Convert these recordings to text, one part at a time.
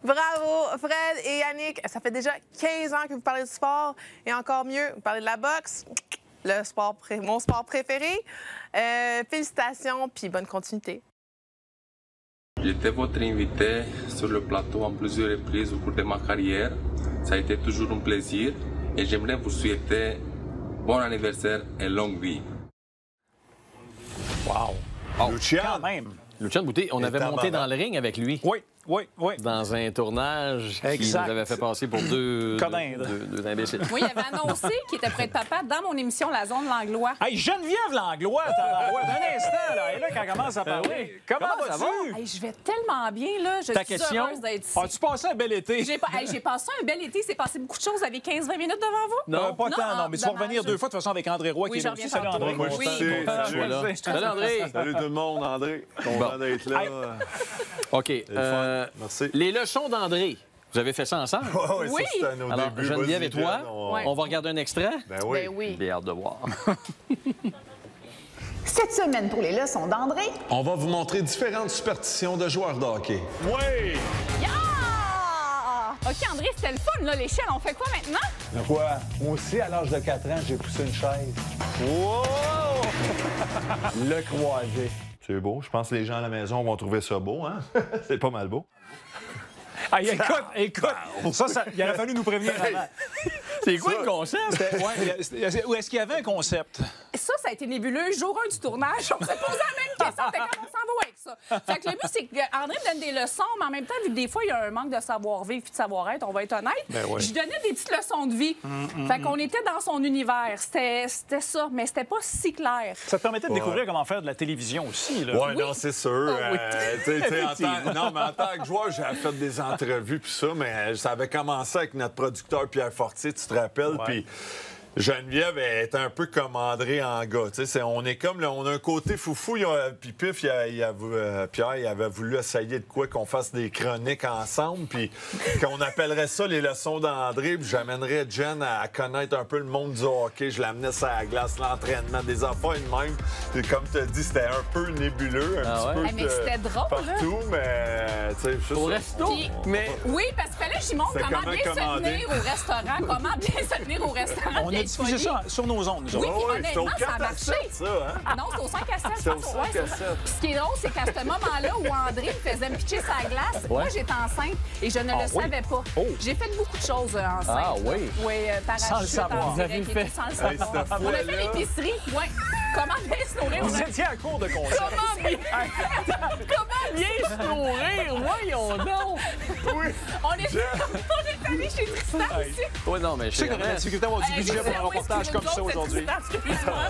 Bravo, Fred et Yannick. Ça fait déjà 15 ans que vous parlez du sport. Et encore mieux, vous parlez de la boxe, mon sport préféré. Félicitations, puis bonne continuité. J'étais votre invité sur le plateau en plusieurs reprises au cours de ma carrière. Ça a été toujours un plaisir et j'aimerais vous souhaiter bon anniversaire et longue vie. Wow! Oh, Lucian! Quand même! Lucian Boutet, on avait monté dans le ring avec lui. Oui, oui, oui. Dans un tournage qui Exact. nous avait fait passer pour deux imbéciles. Oui, il avait annoncé qu'il était prêt de papa dans mon émission La Zone Langlois. Hey, Geneviève Langlois, d'un instant, là, et là, quand elle commence à parler. Oui. Comment ça vas-tu? va? Hey, je vais tellement bien, là. Je Ta suis question? heureuse d'être ici. As-tu passé un bel été? J'ai passé un bel été. C'est passé beaucoup de choses. Vous avez 15-20 minutes devant vous? Non. Pas tant, non. Mais tu vas dommage. revenir deux fois, de toute façon, avec André Roy Oui, qui est là je aussi. reviens Salut, tantôt. André. Moi, je Oui. suis content que tu sois là. Salut, André! Salut tout le monde, André. Content d'être là. OK. Merci. Les leçons d'André. Vous avez fait ça ensemble? Ouais, Oui. ça, c'était à nos Alors, débuts. Geneviève Vas-y, et toi, Jen, on va regarder un extrait? Ben oui. Ben oui. J'ai hâte de voir. Cette semaine, pour les leçons d'André, On va vous montrer différentes superstitions de joueurs de hockey. Oui! Yeah! OK, André, c'était le fun, là. L'échelle, on fait quoi maintenant? De quoi? Moi aussi, à l'âge de 4 ans, j'ai poussé une chaise. Wow! Le croisé. C'est beau. Je pense que les gens à la maison vont trouver ça beau, hein? C'est pas mal beau. Hey, écoute, ça, il aurait fallu nous prévenir avant. C'est quoi le concept? Ou est-ce qu'il y avait un concept? Ça a été nébuleux. Jour 1 du tournage, on s'est posé la même question. Fait qu'on s'en va avec ça. Fait que le but, c'est qu'André me donne des leçons, mais en même temps, vu que des fois, il y a un manque de savoir-vivre et de savoir-être, on va être honnête, je donnais des petites leçons de vie. Fait qu'on était dans son univers. C'était ça, mais c'était pas si clair. Ça te permettait de découvrir comment faire de la télévision aussi, là. Oui, non, c'est sûr. oui. Non, mais en tant que joueur, j'avais fait des entrevues puis ça, mais ça avait commencé avec notre producteur Pierre Fortier, tu te rappelles, puis Geneviève est un peu comme André en gars. On est comme, là, on a un côté foufou. Puis Pif, Pierre, il avait voulu essayer de quoi qu'on fasse des chroniques ensemble. Puis qu'on appellerait ça les leçons d'André. Puis j'amènerais Jen à connaître un peu le monde du hockey. Je l'amenais sur la glace, l'entraînement, des affaires de même. Et comme tu as dit, c'était un peu nébuleux. Un petit peu Mais c'était drôle, partout, mais tu sais, juste Au ça. resto? Puis- Mais Oui, parce qu'il fallait que j'y montre C'est comment comment bien se commander. tenir au restaurant. Comment bien se tenir au restaurant. On puis a être diffusé poli. ça sur nos ondes, nous Oui, autres. puis Ouais, c'était au honnêtement, ça a 4 à marché. 7, ça, hein? Non, c'est au 5 à 7. C'est au 5 à 7. Puis ce qui est drôle, c'est qu'à ce moment-là où André me faisait me pitcher sa glace, moi, j'étais enceinte et je ne le savais pas. Oh. J'ai fait beaucoup de choses enceinte. Ah oui? Oui, parachute, Sans le savoir. en Vous direct avez et fait. tout, sans le Hey, savoir. cette On a fait fois-là- l'épicerie. Oui. Comment bien se nourrir? Vous étiez à court de concept. Comment bien se nourrir, voyons donc! Oui. On est allé chez Tristan aussi. Oui, non, mais Je sais qu'on a la difficulté à avoir du Hey, budget je pour sais, un oui, reportage comme ça excusez-nous, aujourd'hui. c'est Tristan, excuse-moi.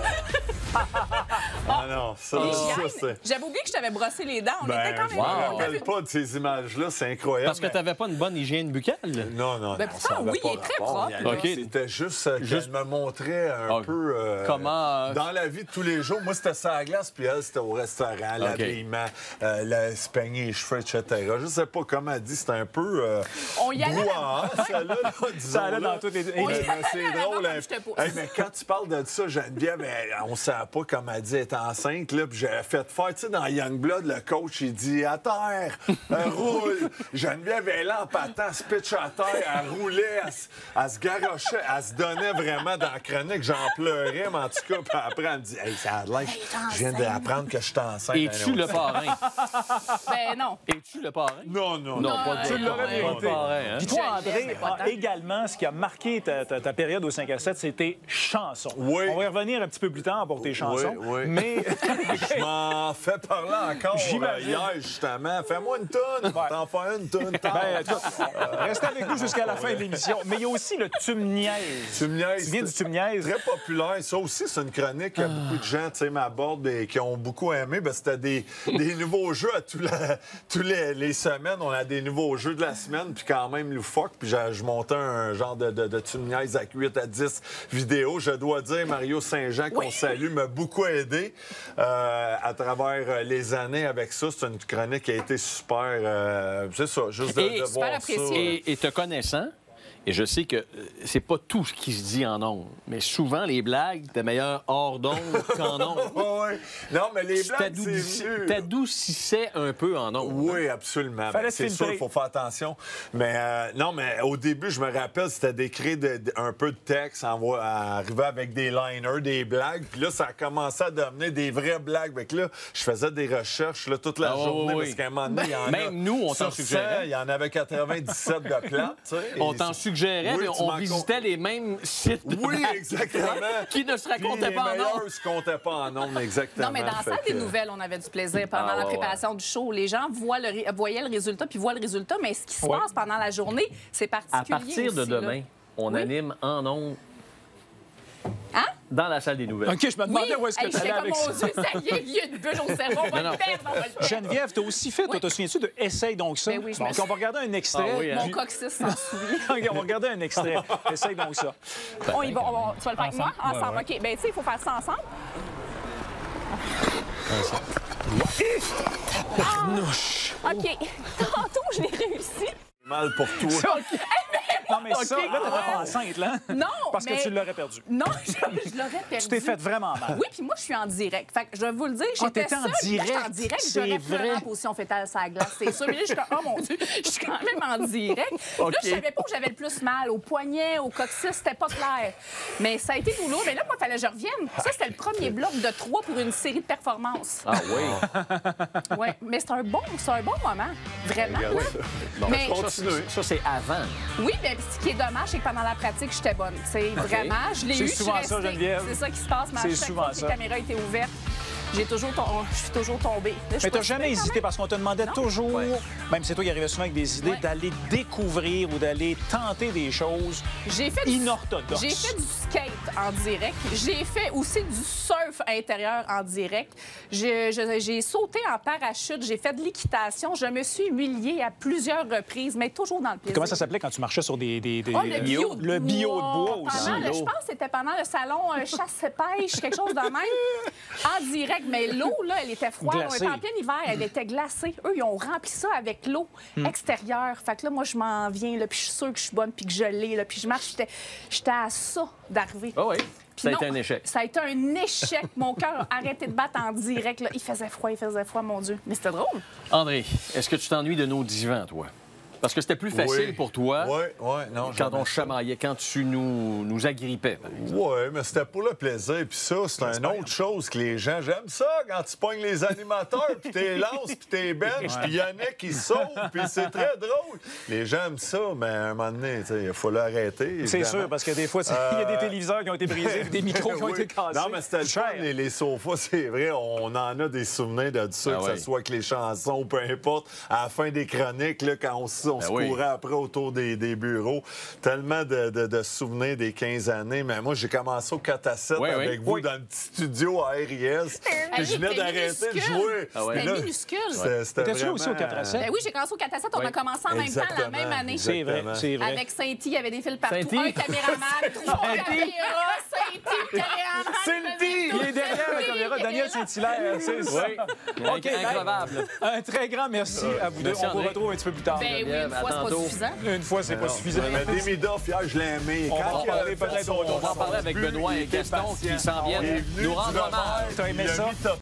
Ah non, ça, Les ça chiennes, c'est... J'avais oublié que je t'avais brossé les dents. On était Ben, quand je même... me Wow. rappelle pas de ces images-là, c'est incroyable. Parce que tu n'avais pas une bonne hygiène buccale? Non, non, Ben, non, pourtant, ça avait oui, pas il est très rapport. propre. Il y avait- OK. C'était juste qu'elle me montrait un peu... comment... Dans la vie de tous les jours, moi, c'était ça à la glace, puis elle, c'était au restaurant, l'habillement, se peigner les cheveux, etc. Je sais pas comment elle dit, c'était un peu... On y allait brouhaha, celle-là, Ça allait dans toutes les... On y Mais allait c'est avant drôle. comme je te pousse. Hey, mais quand tu parles de ça, Geneviève, on ne savait pas comment elle dit être enceinte. Là, puis j'avais fait faire, tu sais, dans Youngblood, le coach, il dit à terre, roule. Geneviève est là en patant, elle se pitch à terre, elle roulait, elle se garochait, elle se donnait vraiment dans la chronique. J'en pleurais, mais en tout cas, puis après, elle me dit, hey, ça a l'air, je viens d'apprendre que je suis enceinte. Es-tu le parrain? Ben non. Es-tu le parrain? Non, non, Non, pas Tu l'aurais pas mérité. le parrain, hein? Puis toi, Je l'aime, André, mais pas tant. également, ce qui a marqué ta période au 5 à 7, c'était chansons. Oui. On va y revenir un petit peu plus tard pour tes chansons. Oui. Mais Je m'en fais parler encore J'imagine. hier, justement. Fais-moi une toune. T'en fais une toune. ben, restez avec nous jusqu'à la fin de l'émission. Mais il y a aussi le Tu me niaises. Tu me niaises. Tu viens du Tu me niaises. Très populaire. Ça aussi, c'est une chronique que beaucoup de gens, tu sais, m'abordent et qui ont beaucoup aimé. Ben, c'était des nouveaux jeux à tous les semaines. On a des nouveaux jeux de la semaine, puis quand même loufoque. Puis je montais un genre de Tu me niaises avec 8 à 10 vidéos. Je dois dire, Mario Saint-Jean, qu'on salue, m'a beaucoup aidé à travers les années avec ça. C'est une chronique qui a été super... c'est ça, juste de voir super apprécié. ça. Et te connaissant, Et je sais que c'est pas tout ce qui se dit en ondes, mais souvent, les blagues, t'es meilleur hors d'onde qu'en ondes. Ouais. Non, mais les blagues, c'est t'adoucissais un peu en ondes. Oui, absolument. Fallait C'est se sûr, il filtrer. faut faire attention. Mais non, mais au début, je me rappelle, c'était d'écrire un peu de texte, arriver avec des liners, des blagues. Puis là, ça a commencé à devenir des vraies blagues. Fait que là, je faisais des recherches là, toute la journée, parce qu'à un moment donné, il y en a... Même nous, on t'en sur 100, suggérait. il y en avait 97 de plans, tu sais. On t'en suggérait, Oui, mais tu on m'en visitait les mêmes sites de Oui, blagues exactement. qui ne se racontaient Puis les pas en meilleurs ondes. se comptaient pas en ondes, exactement. Non, mais dans la salle Fait des que- nouvelles, on avait du plaisir pendant Ah, la ouais, préparation du show. Les gens voyaient le résultat, puis voient le résultat, mais ce qui se passe pendant la journée, c'est particulier. À partir de aussi, là. demain, on Oui. anime en ondes Hein? dans la salle des nouvelles. OK, je me demandais où est-ce que Hey, tu allais j'étais avec comme, ça. mon Dieu, ça y est, il y a une bulle au cerveau, on va Non, le perdre, on va le perdre. Geneviève, t'as aussi fait, toi, te souviens-tu de Essaye donc ça? Ben oui, je me Donc, on va regarder un extrait. Ah oui, hein? Mon coccyx s'en souvient. OK, on va regarder un extrait. Essaye donc ça. On y va, tu vas le faire avec moi? Ensemble, OK. Bien, tu sais, il faut faire ça ensemble. OK. Tantôt, je l'ai réussi. Mal pour toi. Non, mais ça, là, t'étais pas enceinte, là. Non, Parce mais... que tu l'aurais perdu. Non, je l'aurais perdu. Tu t'es fait vraiment mal. Oui, puis moi, je suis en direct. Fait que je vais vous le dire, j'étais t'étais en seule. puis là, direct. j'étais en direct, C'est j'aurais vrai. pleuré en position fétale sur la glace, c'est sûr. Mais là, je suis comme, oh mon Dieu, je suis quand même en direct. Là, je savais pas où j'avais le plus mal. Au poignet, au coccyx, c'était pas clair. Mais ça a été douloureux. Mais là, moi, il fallait que je revienne. Ça, c'était le premier bloc de 3 pour une série de performances. Ah oui. Ouais, mais c'est un bon moment. Vraiment. là. Mais Ça, c'est avant. oui, mais ce qui est dommage, c'est que pendant la pratique, j'étais bonne. Tu sais, vraiment, je l'ai C'est eu. je suis souvent ça, restée. Geneviève. C'est ça qui se passe, mais à C'est chaque souvent fois que ça. les caméras étaient ouvertes, je suis toujours tombée. Là, je suis Mais t'as pas jamais sûre, quand hésité même. parce qu'on te demandait toujours, même c'est toi qui arrivais souvent avec des idées, Ouais. d'aller découvrir ou d'aller tenter des choses J'ai fait inorthodoxes. J'ai fait du skate en direct. J'ai fait aussi du surf intérieur en direct. J'ai sauté en parachute. J'ai fait de l'équitation. Je me suis humiliée à plusieurs reprises, mais toujours dans le plaisir. Comment ça s'appelait quand tu marchais sur des Oh, le bio de Le bio de bois aussi. Pendant je pense que c'était pendant le salon chasse-pêche, quelque chose de même. En direct. Mais l'eau, là, elle était froide. Glacée. On était en plein hiver. Elle était glacée. Eux, ils ont rempli ça avec l'eau extérieure. Fait que là, moi, je m'en viens. Là, puis je suis sûre que je suis bonne puis que je l'ai. Là, puis je marche. J'étais à ça d'arriver. Ah oui. Puis Ça a non, été un échec. Ça a été un échec. Mon cœur a arrêté de battre en direct. Là. Il faisait froid, mon Dieu. Mais c'était drôle. André, est-ce que tu t'ennuies de nos divans, toi? Parce que c'était plus facile Oui. pour toi Oui, non. quand on j'aimais ça. chamaillait, quand tu nous agrippais. par exemple. Oui, mais c'était pour le plaisir. Puis ça, c'est une autre chose que les gens... J'aime ça quand tu pognes les animateurs, puis t'es lances, puis t'es bench, puis Yannick, il sauve, puis c'est très drôle. Les gens aiment ça, mais à un moment donné, tu sais, il faut l'arrêter. C'est évidemment. sûr, parce que des fois, il y a des téléviseurs qui ont été brisés puis des micros qui ont Oui. été cassés. Non, mais c'était le fun, cher. les sofas, c'est vrai. On en a des souvenirs de ça, Ah que oui. ce soit avec les chansons, peu importe. À la fin des chroniques, là, quand on se oui. courait après autour des bureaux, tellement de souvenirs des 15 années. Mais moi, j'ai commencé au 4 à 7 Oui, oui. avec vous Oui. dans le petit studio à RIS. Puis je venais C'était d'arrêter de minuscule. jouer. Ah ouais. Puis C'était là, minuscule. C'était Étais-tu là vraiment... aussi au 4 à 7? Ben oui, j'ai commencé au 4 à 7. On a commencé en même temps, la Exactement. même année. C'est vrai, Exactement. c'est vrai. Avec Saint-Y, il y avait des fils partout. Saint-Y? Un caméraman, 3 caméras, Saint-Y, caméraman. Saint-Y! Il est derrière la caméra, Daniel Saint-Hilaire, c'est ça. OK, Increvable. un très grand merci à vous deux. Merci, On vous André. retrouve un petit peu plus tard. Ben oui, une À fois, c'est pas tantôt. suffisant. Une fois, c'est pas suffisant. Mais Demi-Duff, hier, je l'ai aimé. On va Quand en il a parler fait peut-être son- autour. On va en parler avec son Benoît et but, il était Gaston qui patient. s'en Il est viennent venu nous du rendre revers, hommage. T'as aimé il a ça? mis top